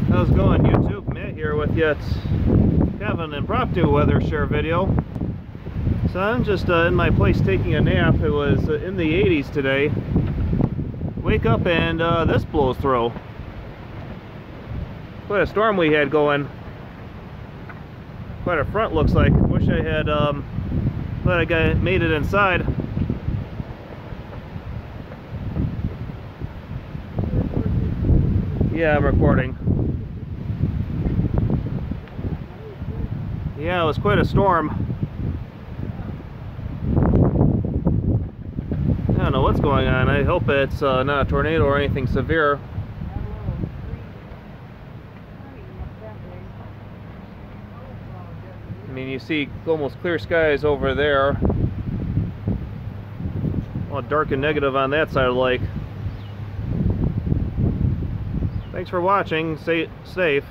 How's it going, YouTube? Matt here with you. It's kind of an impromptu weather share video. So I'm just in my place taking a nap. It was in the 80s today. Wake up and this blows through. Quite a storm we had going. Quite a front, looks like. Wish I had glad I made it inside. Yeah, I'm recording. Yeah, it was quite a storm. I don't know what's going on. I hope it's not a tornado or anything severe. I mean, you see almost clear skies over there. All dark and negative on that side of the lake. Thanks for watching. Stay safe.